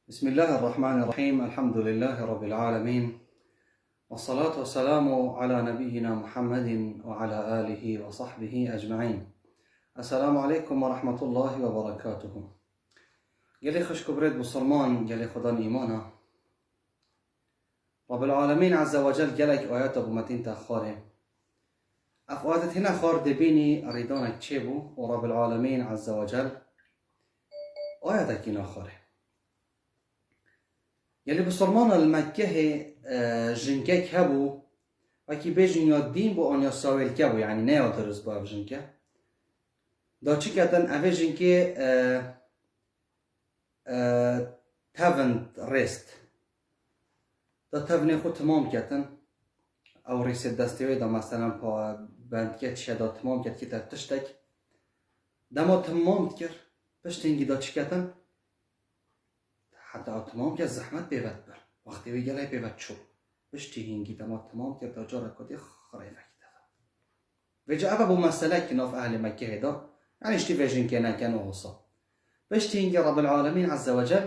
بسم الله الرحمن الرحيم. الحمد لله رب العالمين، والصلاة والسلام على نبينا محمد وعلى آله وصحبه أجمعين. السلام عليكم ورحمة الله وبركاته. گلی خوش کبرید مسلمان، گلی خدا ایمانه. رب العالمين عز وجل گلک آیات بومتین تخاره. اف آیات هنا خار دبینی ریدانک چه بو و رب العالمين عز وجل آیات کی نخاره. یلی بسرمان المکه جنگک هبو و کی بیجن یا دین بو آن یا ساویل که بو، یعنی نه یا درست با اف جنگه دا چی کتن اوه جنگه تاوند رست دا تاون خود تمام کتن او ریست دستیوی دا مثلا پا بند کت شه دا تمام کت که تا تشتک دا ما تمام کر پشت اینگی دا چی کتن حتی تمام که زحمت بیود بر وقتی وی گلای بیود چوب بشتی هنگی دما تمام کرد جارا کدی خرای وقت و جا ابا بو مسئله که ناف اهل مکه دا یعنی اشتی ویجن که نکن و حصا بشتی هنگی رب العالمین عز وجل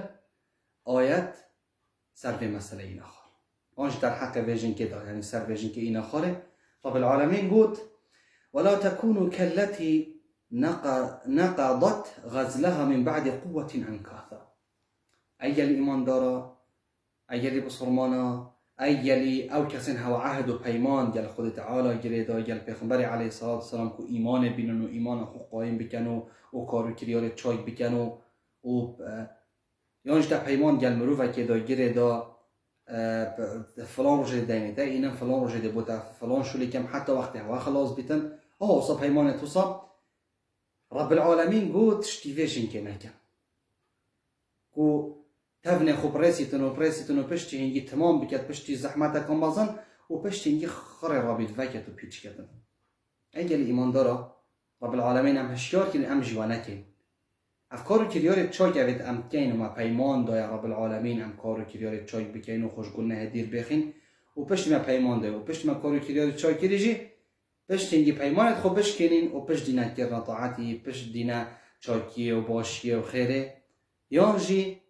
آیت سر به مسئله این آخر آنش در حق ویجن که دا یعنی سر ویجن که این آخره رب العالمین گود ولا تكونوا كالتي نقضت غزلها من بعد قوة انكاثا. ایلی ایمان دارا، ایلی بسرمانا، ایلی او کسین هوا عهد و پیمان گل خود تعالی گریدا گل پیغمبر علیه الصلاة والسلام کو ایمان بینن و ایمان خود قایم بکنو و کارو کریار چای بکنو و یانش در پیمان گل مروفه که دا گریدا فلان روشه دینیده اینم فلان روشه دی بوده فلان شولی کم حتی وقتی هوا خلاص بیتن اصا پیمان توصا رب العالمین گود شتیویشن که نکن کو تفني خو بريسيتن و پشتی هنگی تمام بکد پشتی زحمت کن بازن و پشتی هنگی خره رابید وکت و پیچ کدن. اگل ایمان دارا رب العالمین هم هشیار کنی ام جوانه کن افکارو کریار چای گوید ام کن و ما پیمان دای رب العالمین ام کارو کریار چای بکن و خوشگل نه دیر بخین و پشتی ما پیمان دای و پشتی ما کارو کریار چای کریجی پشتی هنگی پیمانت خو بشکنین و پشتی نکرنا طاعتی پشتی نه چایکی و باشی و خیره یانجی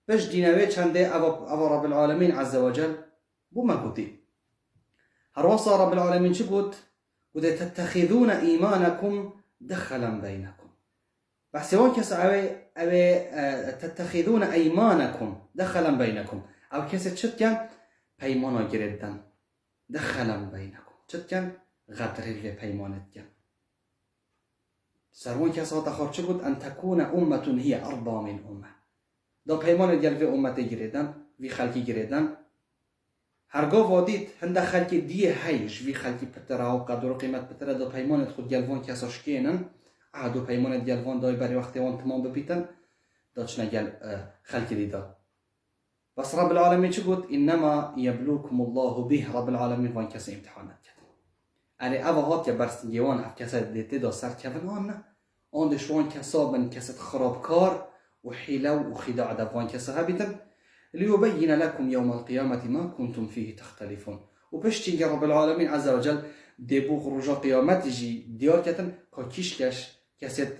بش دينوي چنده او رب العالمين عز وجل بو ما قدي هروصا رب العالمين چه قد تتخذون ايمانكم دخلا بينكم بحث وان كس اوي تتخذون ايمانكم دخلا بينكم او كس چتكن پیمانا گردن دخلا بينكم چتكن غدر له پیمانت کن سروان كس تخار چه قد ان تكون امه هي اربع من امه دا پیمان گل وی امت گریدن وی خلقی گریدن هرگاه وادید هنده خلقی دیه هیش وی خلقی پتره و قدر و قیمت پتره دا پیمانت خود گلوان کساش کینن عهد و پیمانت گلوان دای بری وقتی وان تمام ببیتن دا چنه گل خلقی دیدا بس رب العالمین چه گود انما یبلوکم الله به رب العالمین وان کسی امتحانت کرد اری اوه هات که برستگیوان اف کسی دیده دا سر کون آن نه آن دشوان کسا بن کست خرابکار وحيلة وخداع دفوان كسهابتا ليبين لكم يوم القيامة ما كنتم فيه تختلفون وبشتي رب العالمين عز وجل ديبو رجا قيامت جي ديار كتن كا كيشكش كسيت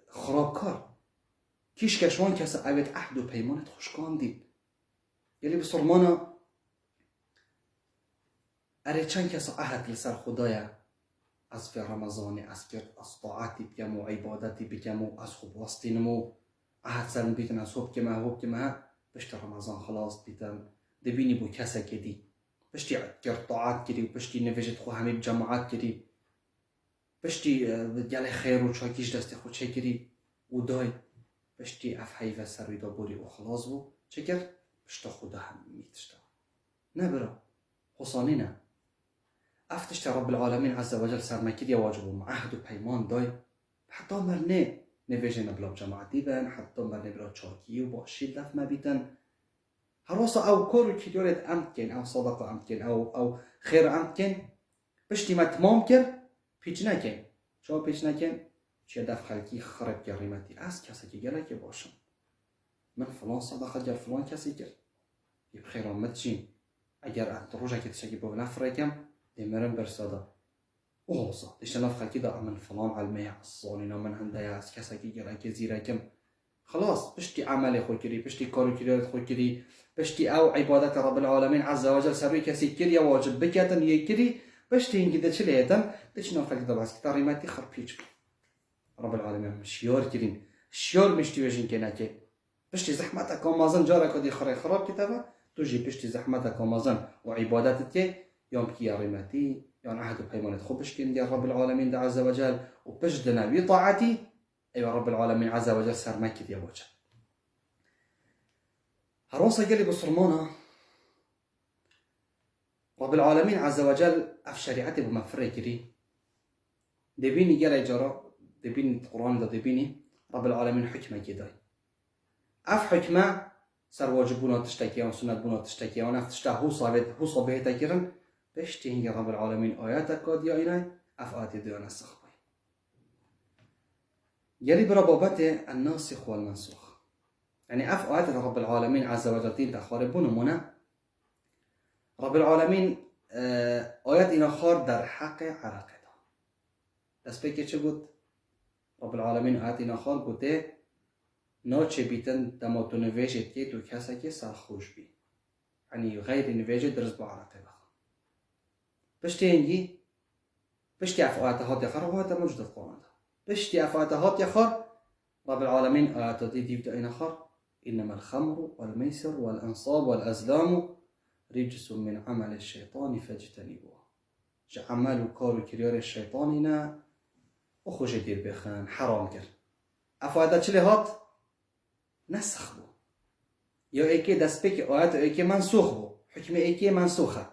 خراب كار كيشكش وان كسا اويت عهد و پیمانت خوشكان دي يلي بسرمانا اري چند كسا عهد لسر خدايا از في رمضان از کرد از طاعتي بكمو عبادتي بكمو از خوب وستينمو عهد سرم بیتن از حب که ما پشت رمضان خلاص بیتن دبینی بو کسا کدی پشتی کرد طاعت کدی و پشتی نویجت خو همه بجماعت کدی پشتی گل خیر و چاکیش دست خود چه کدی و دای پشتی افحی و سروی دا بوری و خلاص بو چه کرد؟ پشت خدا هم میتشتا نه برا حسانی نه افتشت رب العالمین عز وجل سرمکدی واجبو عهد و پیمان دای حتی مرنه نویجن بلا جماعتی بن حتی من بلا چاکی و باشید لف ما بیتن هروسا او کارو که دارد عمد کن او صدقه عمد کن او خیر عمد کن پشتی ما تمام کرد پیچ نکن شما پیچ نکن چه دف خلقی خراب گریمتی از کسی که گره که باشم من فلان صدقه گر فلان کسی کرد یه خیر آمد چین اگر انت روژه که تشکی با نفره کم دیمرم برساده اوصا اشتلاف خلقی دا من فلان علمه الصالين ومن هندايا از کسا که گره که زیره کم خلاص پشتی عمل خو کری، پشتی کارو کریات خو کری، پشتی او عبادت رب العالمین عز و جل سروی کسی کری یا واجب بکتن یا کری، پشتی اینگی ده چلی هتن ده چنا خلق ده بس که تاریمتی خرپیچ بی رب العالمین شیار کرین، شیار مشتی وشین که نکه پشتی زحمت کامازن جارا کدی خراب کتابه تو جی پشتی زحمت کامازن و عبادتت که یوم کی ریمتی یان عهد و پیمانت خوبش کن دیار رب العالمین ده عز و جل و پشت نبی طاعتی ايوه رب العالمين عز وجل سر مكد يا وجه هروسا قال لي بصرمانه رب العالمين عز وجل اف شريعته بمفري كري دبيني قال جرا دبيني القران ده دبيني رب العالمين حكمه كده اف حكمه سر واجبونه تشتكي وسنتونه تشتكي وانا تشتا هو صابه تكرن بشتي رب العالمين اياتك قد يا ايناي اف ايات ديانا السخ يلي بربابة الناسخ والمنسوخ يعني أف آيات رب العالمين عز وجل تين تخاربون منا رب العالمين آيات إنا خار در حق عرقه دست بكي چه قد رب العالمين آيات إنا خار قده ناچه بيتن دماتو نویجت که تو کسا که سرخوش بي يعني غير نویجت درز با عرقه بخوا بشتي هنگي بشتي أف آيات هات يخار و آيات موجود القرآن بشتي أفاتهات يخر رب العالمين آيات ديف دائنا خر إنما الخمر والميسر والأنصاب والأزلام رجس من عمل الشيطان فاجتنبوه عمل وكار وكريار الشيطاننا وخوش دير بخان حرام كر أفاتها چلي هات نسخ بو يا ايكي دست بك آيات ايكي منسوخ بو حكم ايكي منسوخه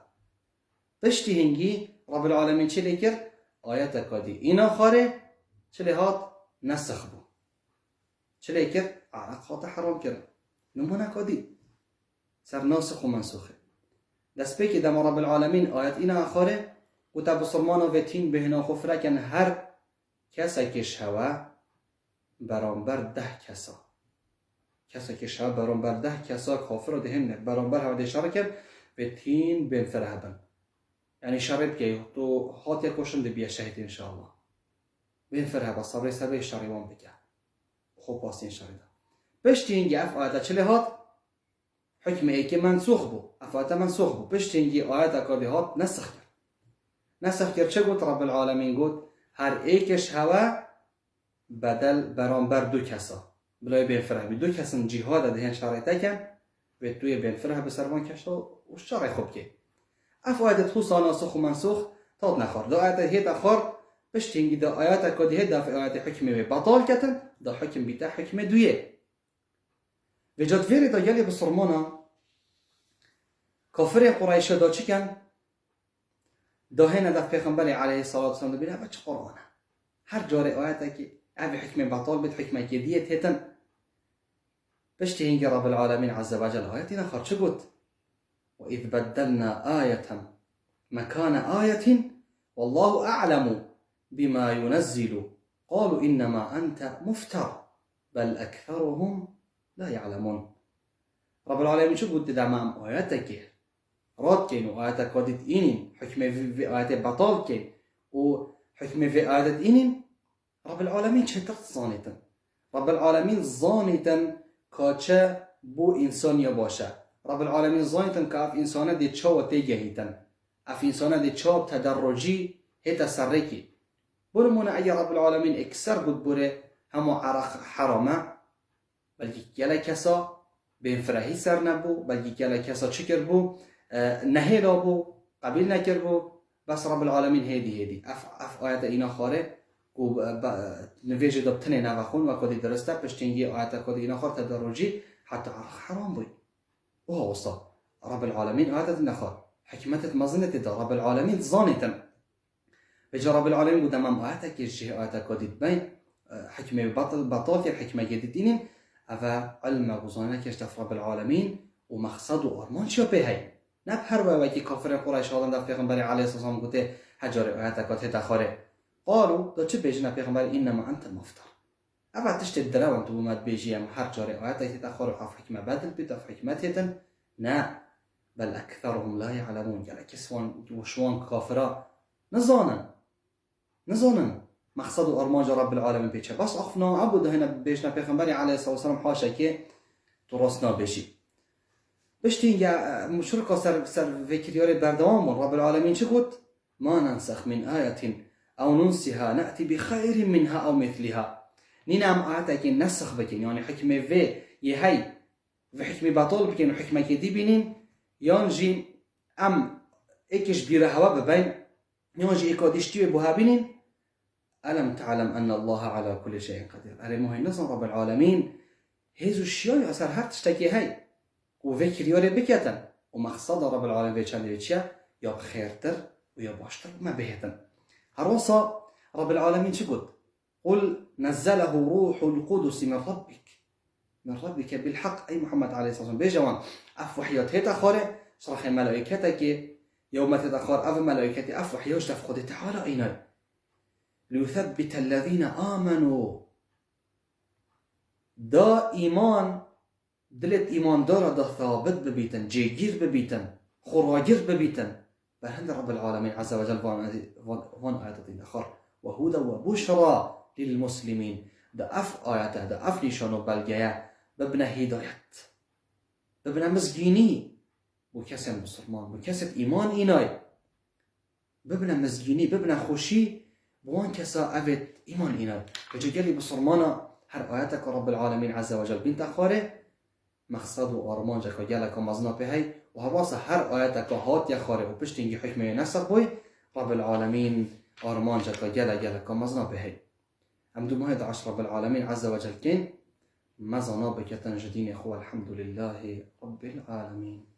بشتي هنگي رب العالمين چلي كر آيات كادي إنا خاره چلی هات نسخ بو چلی کرد عرق هات حرام کرد نمونه کادی سر ناسخ و منسوخه دست بکی دم رب العالمین آیت اینا اخاره و تا بسرمانا و تین بهنا خفره کن هر کسا که شوه برانبر 10 کسا کسا که شوه برانبر 10 کسا کافر رو دهنه برانبر هوا دیشاره کرد و تین بین فرهبن یعنی شرط که تو هات یکوشن دی بیا شهید انشاءالله بين فرها بالصبر سبب شريوان بكا خوب باسين شريدا بشتينجي اف آياتا چلي هات حكم ايكي منسوخ بو افاتا منسوخ بو بشتينجي آياتا كاردي هات نسخ كر چه قلت رب العالمين قلت هر ايكش هوا بدل برانبر 2 کسا بلاي بين فرها بي 2 کسن جهاد دهن شريطا كان بتوي بين فرها بسرمان كشتا والشرع خوب كي اف آياتا تخوصا ناسخ ومنسوخ تاد نخار دو آياتا هيت اخار بشتينجي دا آيات كودي هدا في آيات حكمة بطال كتن دا حكم بتاع حكمة دوية وجد فيري دا يلي بصرمانا كافر قريش دا چي كان دا هنا دا پیغمبر عليه الصلاة والسلام دا بيلا بچ قرآن هر جاري آياتا كي أبي حكمة بطال بيت حكمة كدية هتن بشتينجي رب العالمين عز وجل آياتنا خار چه قلت وإذ بدلنا آية مكان آية والله أعلم بما ينزل قالوا إنما أنت مفتر بل أكثرهم لا يعلمون رب العالمين شو قلت دعم آياتك راد كين وآياتك ودت إنين حكمة في آيات بطال كين وحكمة في آيات إنين رب العالمين شترت صانتا رب العالمين ظانتا كاتشا بو إنسان يباشا رب العالمين ظانتا كاف إنسانا دي تشاو تيجهيتا اف إنسانا دي تشاو تدرجي هتا سركي برمونا اي رب العالمين اكسر قد بره همو عرق حرامه بلکه گله کسا به فرهی سر نبو بلکه گله کسا چکر بو نهیلا بو قبیل نکر بو بس رب العالمین هیدی اف آیت اینا خاره و نویج دابتنه نوخون و کدی درسته پشتینگی آیت کدی اینا خار تدرجی حتی عرق حرام بوی اوه وصا رب العالمین آیت اینا خار حکمتت مزنت دا رب العالمین ظانتن بجا رب العالمين قد امام آياتك يجي آياتك قديد بين حكمة بطال في الحكمة جديدين أفا علم غزانك يشتف رب العالمين ومقصد وأرمان شو بهاي نبهر بواكي كافر قريش هذا دفع پیغمبر عليه الصلاة والسلام قلت حجار آياتك قد هتاخره قالوا دا چه بيجنا پیغمبر إنما أنت مفتر أفا تشت الدراو أنتو بمد بيجي هم حجار آياتك هتاخره حف حكمة بدل بتف حكمتهتن نا بل أكثرهم لا يعلمون قال كسوان وشوان كافرا نزانن مقصد و ارمانج رب العالمین پیچه بس اخفنا عبد هنا بیشنا پیغمبری علیه الصلاه والسلام حاشا که درست نبشی بشتین یا مشرک سر فکریار بردوام رب العالمین چه گفت ما ننسخ من آیه او ننسها نأتی بخیر منها او مثلها نینم آیه که نسخ بکن یعنی حکمه و یه هی و حکمه باطل بکن و حکمه که دی بینین یعنی ام اکش بیره هوا ببین یعنی اکادشتی و بها بینین ألم تعلم أن الله على كل شيء قدير أري مهي نظر رب العالمين هزو الشيء أسر هر تشتكي هاي وفكر يوري بكيتن ومقصد رب العالمين بيشان يا بخيرتر ويا باشتر ما بهتن هروسا رب العالمين شقد قل نزله روح القدس من ربك بالحق أي محمد عليه الصلاة والسلام بيجوان أف وحيات هيتا خاري شرح ملائكتك يوم تتأخر أف ملائكتي أف وحيوش تفقد تعالى إيناي ليثبت الذين آمنوا دا ایمان دلت ایمان داره دا ثابت ببیتن جیگیر ببیتن خراجر ببیتن بر هند رب العالمين عز وجل وان آيات الآخر وهدى وبشرى للمسلمين دا أف آياته دا أف نشانو بلگيه ببنى هدايت ببنى مزگینی بو کسی مسلمان بو کسی ایمان اینای ببنى مزگینی ببنى خوشی بوان كسا أفت إيمان إينا فجيجالي بصرمانا هر آياتك رب العالمين عز وجل بنت أخاره مقصد وأرمان جاكا جالك ومزنا بهاي وهواسا هر آياتك هات يخاره وبشتنجي حكمة نسق بوي رب العالمين أرمان جاكا جالك ومزنا بهاي أمدو مهد عشر رب العالمين عز وجل كين مزنا بكتن جدين إخوة الحمد لله رب العالمين